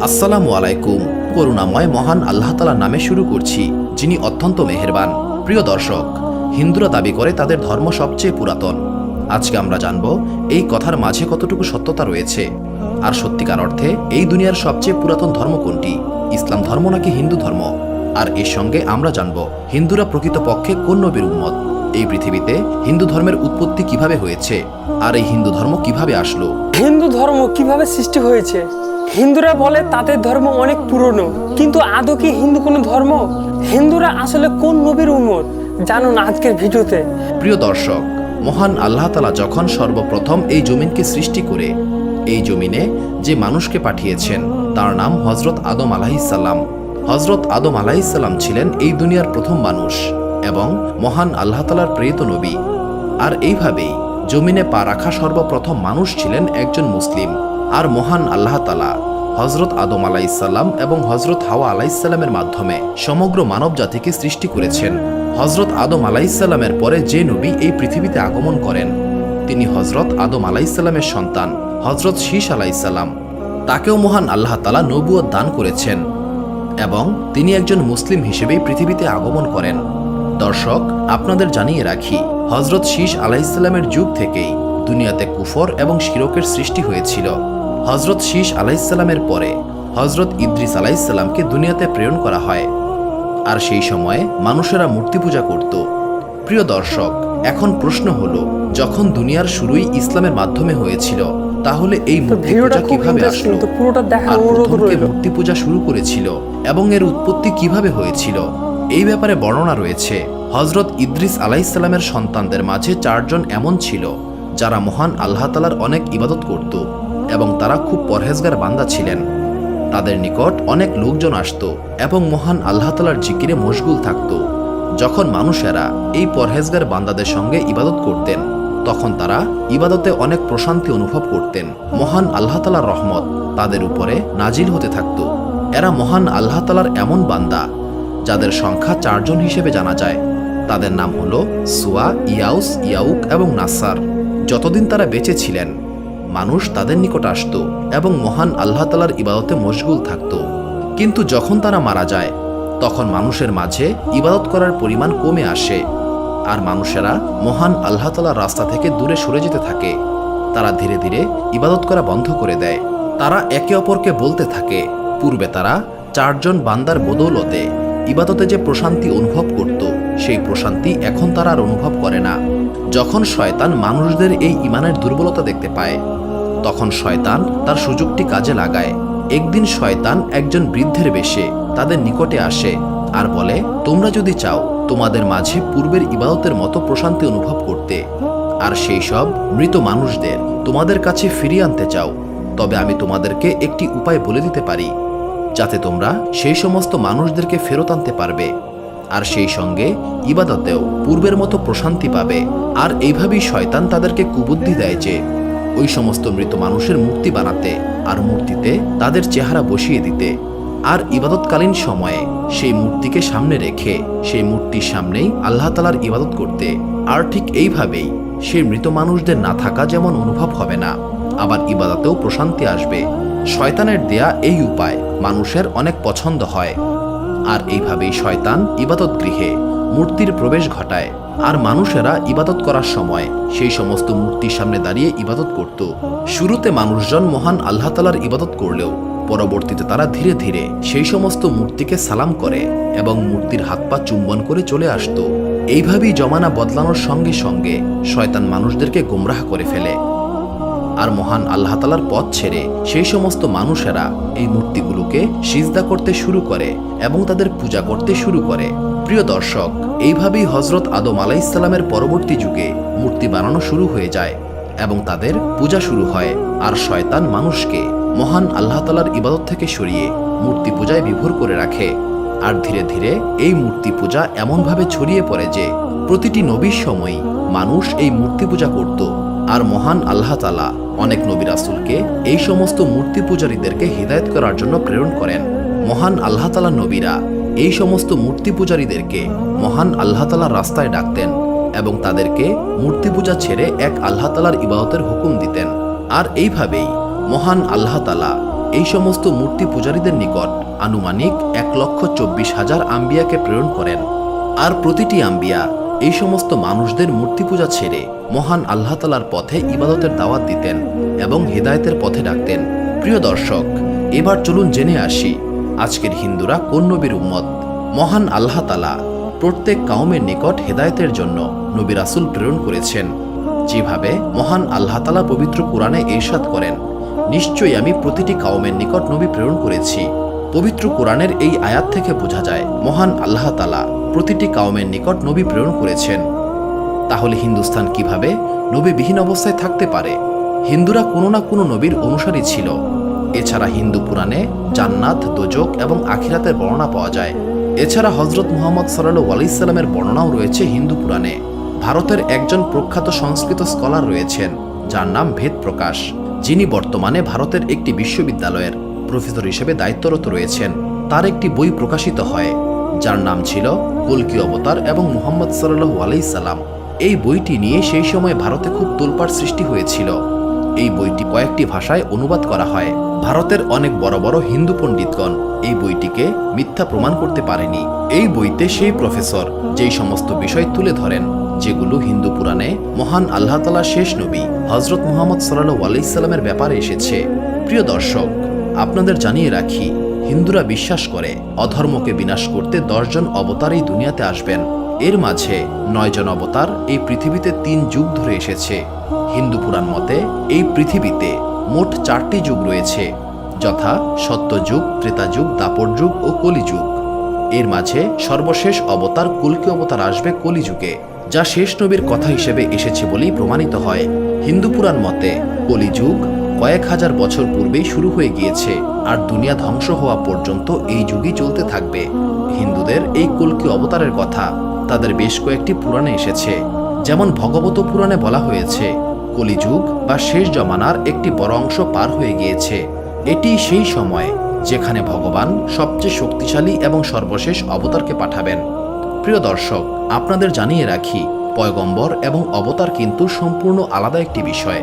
আসসালামু আলাইকুম। করুণাময় মহান আল্লাহ তাআলার নামে শুরু করছি, যিনি অত্যন্ত মেহেরবান। প্রিয় দর্শক, হিন্দুরা দাবি করে তাদের ধর্ম সবচেয়ে পুরাতন। আজকে আমরা জানব এই কথার মাঝে কতটুকু সত্যতা রয়েছে, আর সত্যিকার অর্থে এই দুনিয়ার সবচেয়ে পুরাতন ধর্ম কোনটি, ইসলাম ধর্ম নাকি হিন্দু ধর্ম। আর এর সঙ্গে আমরা জানব হিন্দুরা প্রকৃতপক্ষে কোন নবীর উম্মত, এই পৃথিবীতে হিন্দু ধর্মের উৎপত্তি কিভাবে হয়েছে, আর এই হিন্দু ধর্ম কিভাবে আসলো। হিন্দু ধর্ম কিভাবে সৃষ্টি হয়েছে? হিন্দুরা বলে তাদের ধর্ম অনেক পুরনো, কিন্তু আদৌ কি হিন্দু কোনো ধর্ম? হিন্দুরা আসলে কোন নবীর উম্মত জানুন আজকের ভিডিওতে। প্রিয় দর্শক, মহান আল্লাহ তাআলা যখন সর্বপ্রথম এই জমিনকে সৃষ্টি করে এই জমিনে যে মানুষকে পাঠিয়েছেন তার নাম হযরত আদম আলাইহিসসালাম। হযরত আদম আলাইহিসসালাম ছিলেন এই দুনিয়ার প্রথম মানুষ এবং মহান আল্লাহ তাআলার প্রেরিত নবী। আর এইভাবেই জমিনে পা রাখা সর্বপ্রথম মানুষ ছিলেন একজন মুসলিম। আর মহান আল্লাহ তাআলা হযরত আদম আলাইহিসসালাম এবং হযরত হাওয়া আলাইহিসসালামের মাধ্যমে সমগ্র মানব জাতিকে সৃষ্টি করেছেন। হযরত আদম আলাইহিসসালামের পরে যে নবী এই পৃথিবীতে আগমন করেন তিনি হযরত আদম আলাইহিসসালামের সন্তান হযরত শীস আলাইহিসসালাম। তাকেও মহান আল্লাহ তাআলা নবুয়ত দান করেছেন এবং তিনি একজন মুসলিম হিসেবেই পৃথিবীতে আগমন করেন। দর্শক, আপনাদের জানিয়ে রাখি, হযরত শীস আলাইহিসসালামের যুগ থেকেই দুনিয়াতে কুফর এবং শিরকের সৃষ্টি হয়েছিল। হযরত শীস আলাইহিসসালামের পরে হযরত ইদ্রিস আলাইহিসসালামকে দুনিয়াতে প্রেরণ করা হয়। আর সেই সময়ে মানুষেরা মূর্তি পূজা করত। প্রিয় দর্শক, এখন প্রশ্ন হলো, যখন দুনিয়ার শুরুই ইসলামের মাধ্যমে হয়েছিল, তাহলে এই মূর্তি পূজা কিভাবে আসলো? আর প্রথম কে মূর্তি পূজা শুরু করেছিল এবং এর উৎপত্তি কিভাবে হয়েছিল, এই ব্যাপারে বর্ণনা রয়েছে। হযরত ইদ্রিস আলাইহিসসালামের সন্তানদের মাঝে 4 জন এমন ছিল যারা মহান আল্লাহ তাআলার অনেক ইবাদত করত এবং তারা খুব পরহেজগার বান্দা ছিলেন। তাদের নিকট অনেক লোকজন আসত এবং মহান আল্লাহ তাআলার জিকিরে মশগুল থাকত। যখন মানুষেরা এই পরহেজগার বান্দাদের সঙ্গে ইবাদত করতেন তখন তারা ইবাদতে অনেক প্রশান্তি অনুভব করতেন। মহান আল্লাহ তাআলার রহমত তাদের উপরে নাজিল হতে থাকত। এরা মহান আল্লাহ তাআলার এমন বান্দা যাদের সংখ্যা 4 জন হিসেবে জানা যায়। তাদের নাম হলো সুয়া, ইয়াউস, ইয়াউক এবং নাসার। যতদিন তারা বেঁচে ছিলেন মানুষ তাদের নিকট আসত এবং মহান আল্লাহ তাআলার ইবাদতে মশগুল থাকত। কিন্তু যখন তারা মারা যায় তখন মানুষের মাঝে ইবাদত করার পরিমাণ কমে আসে আর মানুষেরা মহান আল্লাহ তাআলার রাস্তা থেকে দূরে সরে যেতে থাকে। তারা ধীরে ধীরে ইবাদত করা বন্ধ করে দেয়। তারা একে অপরকে বলতে থাকে, পূর্বে তারা 4 জন বান্দার বদৌলতে ইবাদতে যে প্রশান্তি অনুভব করত সেই প্রশান্তি এখন তারা আর অনুভব করে না। যখন শয়তান মানুষদের এই ঈমানের দুর্বলতা দেখতে পায় তখন শয়তান তার সুযোগটি কাজে লাগায়। একদিন শয়তান একজন বৃদ্ধের বেশে তাদের নিকটে আসে আর বলে, তোমরা যদি চাও তোমাদের মাঝে পূর্বের ইবাদতের মতো প্রশান্তি অনুভব করতে আর সেই সব মৃত মানুষদের তোমাদের কাছে ফিরিয়ে আনতে চাও, তবে আমি তোমাদেরকে একটি উপায় বলে দিতে পারি যাতে তোমরা সেই সমস্ত মানুষদেরকে ফেরত আনতে পারবে আর সেই সঙ্গে ইবাদতেও পূর্বের মতো প্রশান্তি পাবে। আর এইভাবেই শয়তান তাদেরকে কুবুদ্ধি দেয় যে ওই সমস্ত মৃত মানুষের মূর্তি বানাতে আর মূর্তিতে তাদের চেহারা বসিয়ে দিতে আর ইবাদতকালীন সময়ে সেই মূর্তিকে সামনে রেখে সেই মূর্তির সামনেই আল্লাহ তাআলার ইবাদত করতে। আর ঠিক এইভাবেই সেই মৃত মানুষদের না থাকা যেমন অনুভব হবে না, আবার ইবাদতেও প্রশান্তি আসবে। শয়তানের দেয়া এই উপায় মানুষের অনেক পছন্দ হয় আর এইভাবেই শয়তান ইবাদত গৃহে মূর্তির প্রবেশ ঘটায় আর মানুষেরা ইবাদত করার সময় সেই সমস্ত মূর্তির সামনে দাঁড়িয়ে ইবাদত করত। শুরুতে মানুষজন মহান আল্লাহ তাআলার ইবাদত করলেও পরবর্তীতে তারা ধীরে ধীরে সেই সমস্ত মূর্তিকে সালাম করে এবং মূর্তির হাত পা চুম্বন করে চলে আসত। এইভাবেই জমানা বদলানোর সঙ্গে সঙ্গে শয়তান মানুষদেরকে গোমরাহ করে ফেলে আর মহান আল্লাহ তাআলার পথ ছেড়ে সেই সমস্ত মানুষেরা এই মূর্তিগুলোকে সিজদা করতে শুরু করে এবং তাদের পূজা করতে শুরু করে। প্রিয় দর্শক, এইভাবেই হযরত আদম আলাইহিসসালামের পরবর্তী যুগে মূর্তি বানানো শুরু হয়ে যায় এবং তাদের পূজা শুরু হয়। আর শয়তান মানুষকে মহান আল্লাহ তাআলার ইবাদত থেকে সরিয়ে মূর্তি পূজায় বিভোর করে রাখে। আর ধীরে ধীরে এই মূর্তি পূজা এমনভাবে ছড়িয়ে পড়ে যে প্রতিটি নবীর সময়ই মানুষ এই মূর্তি পূজা করত। আর মহান আল্লাহ তাআলা অনেক নবী রাসূলকে এই সমস্ত মূর্তি পূজারীদেরকে হিদায়াত করার জন্য প্রেরণ করেন। মহান আল্লাহ তাআলার নবীরা এই সমস্ত মূর্তি পূজারীদেরকে মহান আল্লাহ তাআলার রাস্তায় ডাকতেন এবং তাদেরকে মূর্তি পূজা ছেড়ে এক আল্লাহ তাআলার ইবাদতের হুকুম দিতেন। আর এইভাবেই মহান আল্লাহ তাআলা এই সমস্ত মূর্তি পূজারীদের নিকট আনুমানিক 1,24,000 আম্বিয়াকে প্রেরণ করেন। আর প্রতিটি আম্বিয়া এই সমস্ত মানুষদের মূর্তি পূজা ছেড়ে মহান আল্লাহ তাআলার পথে ইবাদতের দাওয়াত দিতেন এবং হেদায়েতের পথে ডাকতেন। প্রিয় দর্শক, এবার চলুন জেনে আসি আজকের হিন্দুরা কোন নবীর উম্মত। মহান আল্লাহ তাআলা প্রত্যেক কওমের নিকট হেদায়েতের জন্য নবী রাসূল প্রেরণ করেছেন। যেভাবে মহান আল্লাহ তাআলা পবিত্র কোরআনে ইরশাদ করেন, নিশ্চয়ই আমি প্রতিটি কওমের নিকট নবী প্রেরণ করেছি। পবিত্র কোরআনের এই আয়াত থেকে বোঝা যায় মহান আল্লাহ তাআলা প্রতিটি কওমের নিকট নবী প্রেরণ করেছেন। তাহলে হিন্দুস্তান কিভাবে নবীবিহীন অবস্থায় থাকতে পারে? হিন্দুরা কোনো না কোনো নবীর অনুসারী ছিল। এছাড়া হিন্দু পুরাণে জান্নাত, দোজক এবং আখিরাতের বর্ণনা পাওয়া যায়। এছাড়া হযরত মুহাম্মদ সাল্লাল্লাহু আলাইহি সাল্লামের বর্ণনাও রয়েছে হিন্দু পুরাণে। ভারতের একজন প্রখ্যাত সংস্কৃত স্কলার রয়েছেন যার নাম ভেদ প্রকাশ, যিনি বর্তমানে ভারতের একটি বিশ্ববিদ্যালয়ের প্রফেসর হিসেবে দায়িত্বরত রয়েছেন। তার একটি বই প্রকাশিত হয় যার নাম ছিল কল্কি অবতার এবং মুহাম্মদ সাল্লাল্লাহু আলাইহি সাল্লাম। এই বইটি নিয়ে সেই সময় ভারতে খুব তোলপাড় সৃষ্টি হয়েছিল। এই বইটি কয়েকটি ভাষায় অনুবাদ করা হয়। ভারতের অনেক বড় বড় হিন্দু পণ্ডিতগণ এই বইটিকে মিথ্যা প্রমাণ করতে পারেনি। এই বইতে সেই প্রফেসর যেই সমস্ত বিষয় তুলে ধরেন যেগুলো হিন্দু পুরাণে মহান আল্লাহ তাআলার শেষ নবী হযরত মুহাম্মদ সাল্লাল্লাহু আলাইহি সাল্লামের ব্যাপারে এসেছে। প্রিয় দর্শক, আপনাদের জানিয়ে রাখি, হিন্দুরা বিশ্বাস করে অধর্মকে বিনাশ করতে 10 জন অবতার এই দুনিয়াতে আসবেন। এর মাঝে 9 জন অবতার এই পৃথিবীতে 3 যুগ ধরে এসেছে। হিন্দু পুরাণ মতে এই পৃথিবীতে মোট 4টি যুগ রয়েছে, যথা সত্যযুগ, ত্রেতাযুগ, দাপর যুগ ও কলিযুগ। এর মাঝে সর্বশেষ অবতার কল্কি অবতার আসবে কলিযুগে, যা শেষ নবীর কথা হিসেবে এসেছে বলেই প্রমাণিত হয়। হিন্দু পুরাণ মতে কলিযুগ কয়েক হাজার বছর পূর্বেই শুরু হয়ে গিয়েছে, আর দুনিয়া ধ্বংস হওয়া পর্যন্ত এই যুগই চলতে থাকবে। হিন্দুদের এই কল্কি অবতারের কথা তাদের বেশ কয়েকটি পুরাণে এসেছে। যেমন ভগবত পুরাণে বলা হয়েছে, কলিযুগ বা শেষ জমানার একটি বড় অংশ পার হয়ে গিয়েছে। এটি সেই সময় যেখানে ভগবান সবচেয়ে শক্তিশালী এবং সর্বশেষ অবতারকে পাঠাবেন। প্রিয় দর্শক, আপনাদের জানিয়ে রাখি, পয়গম্বর এবং অবতার কিন্তু সম্পূর্ণ আলাদা একটি বিষয়,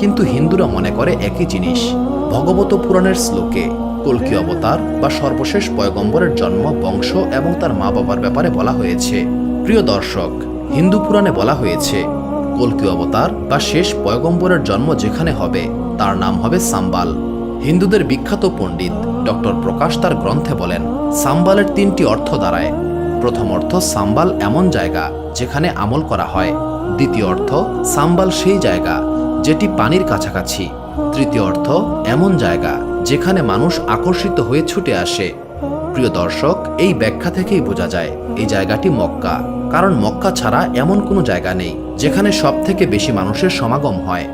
কিন্তু হিন্দুরা মনে করে একই জিনিস। ভগবত পুরাণের শ্লোকে কল্কি অবতার বা সর্বশেষ পয়গম্বরের জন্ম, বংশ এবং তার মা বাবার ব্যাপারে বলা হয়েছে। প্রিয় দর্শক, হিন্দু পুরাণে বলা হয়েছে কল্কি অবতার বা শেষ পয়গম্বরের জন্ম যেখানে হবে তার নাম হবে সাম্বাল। হিন্দুদের বিখ্যাত পণ্ডিত ডক্টর প্রকাশ তার গ্রন্থে বলেন, সাম্বালের 3টি অর্থ দাঁড়ায়। প্রথম অর্থ, সাম্বাল এমন জায়গা যেখানে আমল করা হয়। দ্বিতীয় অর্থ, সাম্বাল সেই জায়গা যেটি পানির কাছাকাছি। তৃতীয় অর্থ, এমন জায়গা যেখানে মানুষ আকর্ষিত হয়ে ছুটে আসে। প্রিয় দর্শক, এই ব্যাখ্যা থেকেই বোঝা যায় এই জায়গাটি মক্কা, কারণ মক্কা ছাড়া এমন কোনো জায়গা নেই যেখানে সব থেকে বেশি মানুষের সমাগম হয়।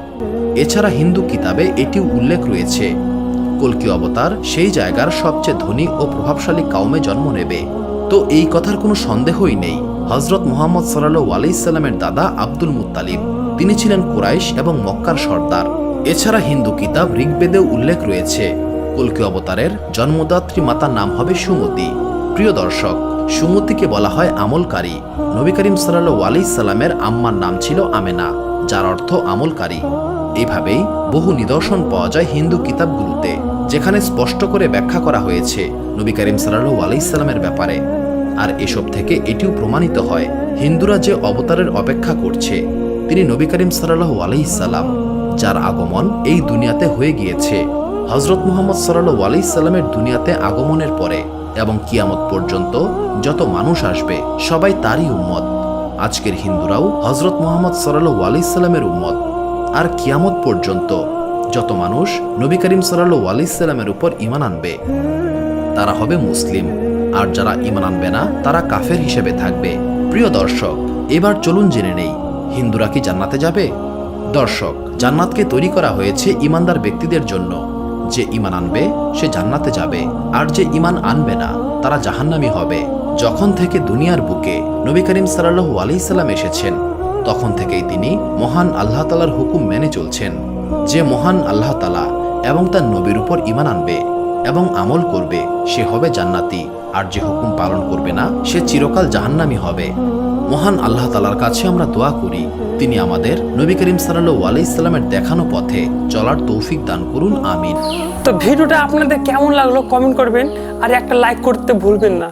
এছাড়া হিন্দু কিতাবে এটিও উল্লেখ রয়েছে, কল্কি অবতার সেই জায়গার সবচেয়ে ধনী ও প্রভাবশালী কওমে জন্ম নেবে। তো এই কথার কোনো সন্দেহই নেই, হযরত মুহাম্মদ সাল্লাল্লাহু আলাইহি সাল্লামের দাদা আব্দুল মুত্তালিব তিনি ছিলেন কুরাইশ এবং মক্কার সর্দার। এছাড়া হিন্দু কিতাব ঋগ্বেদেও উল্লেখ রয়েছে কল্কি অবতারের জন্মদাত্রী মাতার নাম হবে সুমতি। প্রিয় দর্শক, সুমতিকে বলা হয় আমলকারী। নবী করিম সাল্লাল্লাহু আলাইহি সাল্লামের আম্মার নাম ছিল আমেনা, যার অর্থ আমলকারী। এইভাবেই বহু নিদর্শন পাওয়া যায় হিন্দু কিতাবগুলোতে, যেখানে স্পষ্ট করে ব্যাখ্যা করা হয়েছে নবী করিম সাল্লাল্লাহু আলাইহি সাল্লামের ব্যাপারে। আর এসব থেকে এটিও প্রমাণিত হয় হিন্দুরা যে অবতারের অপেক্ষা করছে তিনি নবী করিম সাল্লাল্লাহু আলাইহি সাল্লাম, যার আগমন এই দুনিয়াতে হয়ে গিয়েছে। হযরত মুহাম্মদ সাল্লাল্লাহু আলাইহি সাল্লামের দুনিয়াতে আগমনের পরে এবং কিয়ামত পর্যন্ত যত মানুষ আসবে সবাই তারই উম্মত। আজকের হিন্দুরাও হযরত মুহাম্মদ সাল্লাল্লাহু আলাইহি সাল্লামের উম্মত। আর কিয়ামত পর্যন্ত যত মানুষ নবী করিম সাল্লাল্লাহু আলাইহি সাল্লামের উপর ঈমান আনবে তারা হবে মুসলিম, আর যারা ঈমান আনবে না তারা কাফের হিসেবে থাকবে। প্রিয় দর্শক, এবার চলুন জেনে নেই হিন্দুরা কি জান্নাতে যাবে। দর্শক, জান্নাতকে তৈরি করা হয়েছে ঈমানদার ব্যক্তিদের জন্য। যে ঈমান আনবে সে জান্নাতে যাবে, আর যে ঈমান আনবে না তারা জাহান্নামী হবে। যখন থেকে দুনিয়ার বুকে নবী করিম সাল্লাল্লাহু আলাইহি সাল্লাম এসেছেন তখন থেকেই তিনি মহান আল্লাহ তাআলার হুকুম মেনে চলছেন। যে মহান আল্লাহ তাআলা এবং তার নবীর উপর ঈমান আনবে এবং আমল করবে সে হবে জান্নাতি, আর যে হুকুম পালন করবে না সে চিরকাল জাহান্নামী হবে। মহান আল্লাহ তাআলার কাছে আমরা দোয়া করি তিনি আমাদের নবী করিম সাল্লাল্লাহু আলাইহি সাল্লামের দেখানো পথে চলার তৌফিক দান করুন, আমিন। তো ভিডিওটা আপনাদের কেমন লাগলো কমেন্ট করবেন, আর একটা লাইক করতে ভুলবেন না।